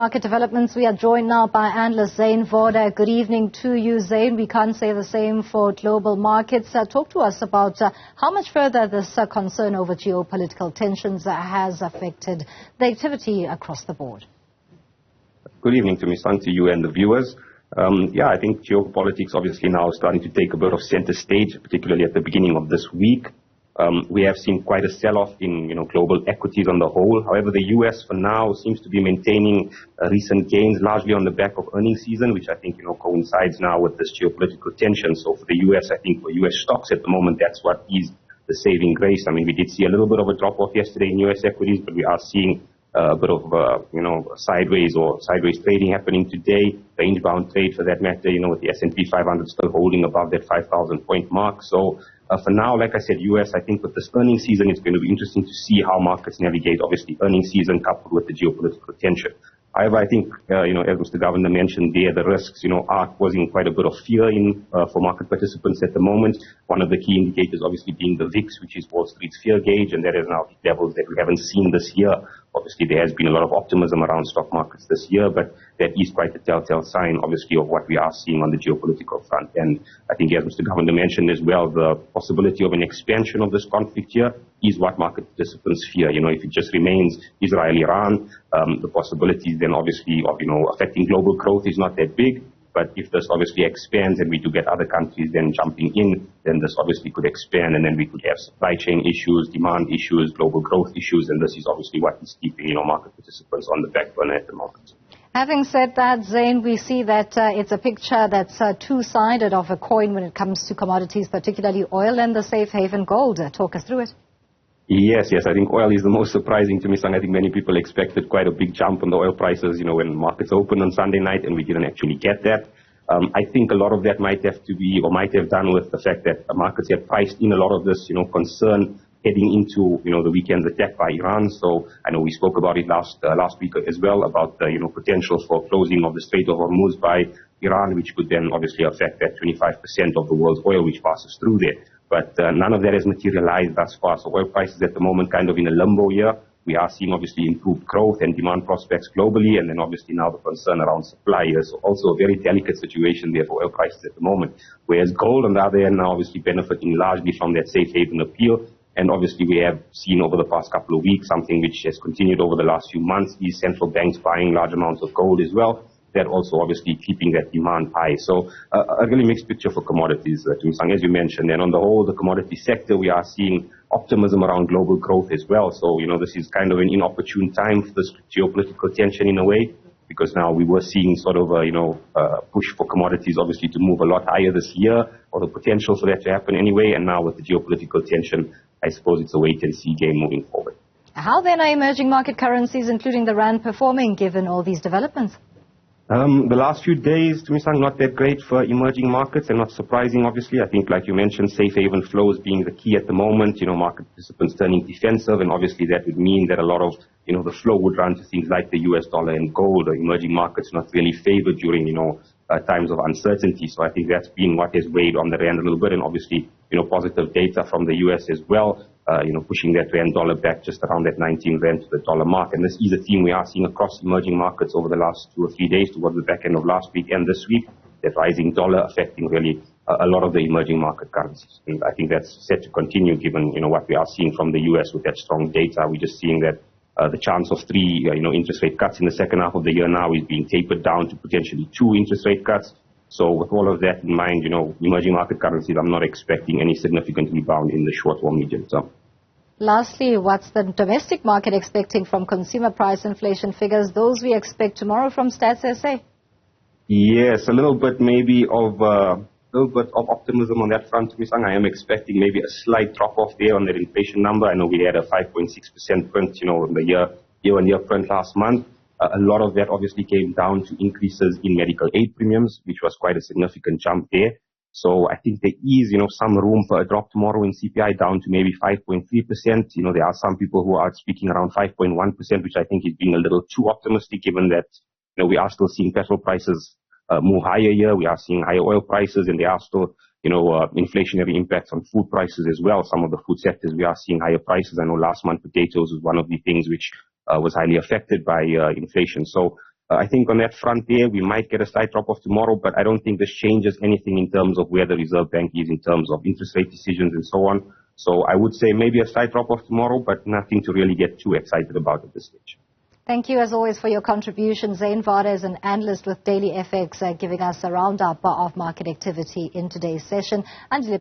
Market developments. We are joined now by Analyst Zain Vawda. Good evening to you, Zain. We can't say the same for global markets. Talk to us about how much further this concern over geopolitical tensions has affected the activity across the board. Good evening to Misang, to you and the viewers. I think geopolitics obviously now starting to take a bit of center stage, particularly at the beginning of this week. We have seen quite a sell-off in global equities on the whole. However, the U.S. for now seems to be maintaining recent gains, largely on the back of earnings season, which I think coincides now with this geopolitical tension. So for the U.S., I think for U.S. stocks at the moment, that's what is the saving grace. I mean, we did see a little bit of a drop-off yesterday in U.S. equities, but we are seeing a bit of sideways trading happening today, range-bound trade for that matter. With the S&P 500 still holding above that 5,000 point mark. So for now, like I said, US, I think with this earnings season, it's going to be interesting to see how markets navigate, obviously, earnings season coupled with the geopolitical tension. However, I think, as Mr. Governor mentioned there, the risks, are causing quite a bit of fear for market participants at the moment. One of the key indicators obviously being the VIX, which is Wall Street's fear gauge, and that is now levels that we haven't seen this year. Obviously, there has been a lot of optimism around stock markets this year, but that is quite a telltale sign, obviously, of what we are seeing on the geopolitical front. And I think, as Mr. Governor mentioned as well, the possibility of an expansion of this conflict here is what market participants fear. If it just remains Israel-Iran, the possibilities then obviously of, affecting global growth is not that big. But if this obviously expands and we do get other countries then jumping in, then this obviously could expand, and then we could have supply chain issues, demand issues, global growth issues, and this is obviously what is keeping, market participants on the back burner at the moment. Having said that, Zain, we see that it's a picture that's two-sided of a coin when it comes to commodities, particularly oil and the safe haven gold. Talk us through it. Yes. I think oil is the most surprising to me. I think many people expected quite a big jump on the oil prices, when markets opened on Sunday night, and we didn't actually get that. I think a lot of that might have done with the fact that the markets had priced in a lot of this, concern heading into, the weekend's attack by Iran. So I know we spoke about it last week as well, about the, potential for closing of the Strait of Hormuz by Iran, which could then obviously affect that 25% of the world's oil which passes through there. But none of that has materialized thus far. So oil prices at the moment kind of in a limbo here. We are seeing obviously improved growth and demand prospects globally, and then obviously now the concern around supply is also a very delicate situation there for oil prices at the moment. Whereas gold on the other hand now obviously benefiting largely from that safe haven appeal. And obviously we have seen over the past couple of weeks something which has continued over the last few months, these central banks buying large amounts of gold as well. That also obviously keeping that demand high. So a really mixed picture for commodities, as you mentioned. And on the whole, the commodity sector, we are seeing optimism around global growth as well. So, this is kind of an inopportune time for this geopolitical tension in a way, because now we were seeing sort of a push for commodities obviously to move a lot higher this year, or the potential for that to happen anyway. And now with the geopolitical tension, I suppose it's a wait-and-see game moving forward. How then are emerging market currencies, including the rand, performing given all these developments? The last few days, not that great for emerging markets, and not surprising, obviously. I think, like you mentioned, safe haven flows being the key at the moment, market participants turning defensive, and obviously that would mean that a lot of, the flow would run to things like the US dollar and gold, or emerging markets not really favored during, times of uncertainty. So I think that's been what has weighed on the rand a little bit, and obviously, positive data from the US as well, pushing that rand dollar back just around that 19 rand to the dollar mark. And this is a theme we are seeing across emerging markets over the last 2 or 3 days towards the back end of last week and this week, that rising dollar affecting really a lot of the emerging market currencies. And I think that's set to continue given, what we are seeing from the US with that strong data. We're just seeing that the chance of 3, interest rate cuts in the second half of the year now is being tapered down to potentially 2 interest rate cuts. So with all of that in mind, emerging market currencies, I'm not expecting any significant rebound in the short or medium term. Lastly, what's the domestic market expecting from consumer price inflation figures, those we expect tomorrow from Stats SA? Yes, a little bit maybe of optimism on that front. I am expecting maybe a slight drop-off there on that inflation number. I know we had a 5.6% print, in the year-on-year print last month. A lot of that obviously came down to increases in medical aid premiums, which was quite a significant jump there. So I think there is, some room for a drop tomorrow in CPI down to maybe 5.3%. There are some people who are speaking around 5.1%, which I think is being a little too optimistic given that, we are still seeing petrol prices move higher here. We are seeing higher oil prices, and there are still, inflationary impacts on food prices as well. Some of the food sectors, we are seeing higher prices. I know last month potatoes was one of the things which was highly affected by inflation. So I think on that front there, we might get a slight drop-off tomorrow, but I don't think this changes anything in terms of where the Reserve Bank is in terms of interest rate decisions and so on. So I would say maybe a slight drop-off tomorrow, but nothing to really get too excited about at this stage. Thank you, as always, for your contribution. Zain Vawda is an analyst with Daily FX, giving us a roundup of market activity in today's session.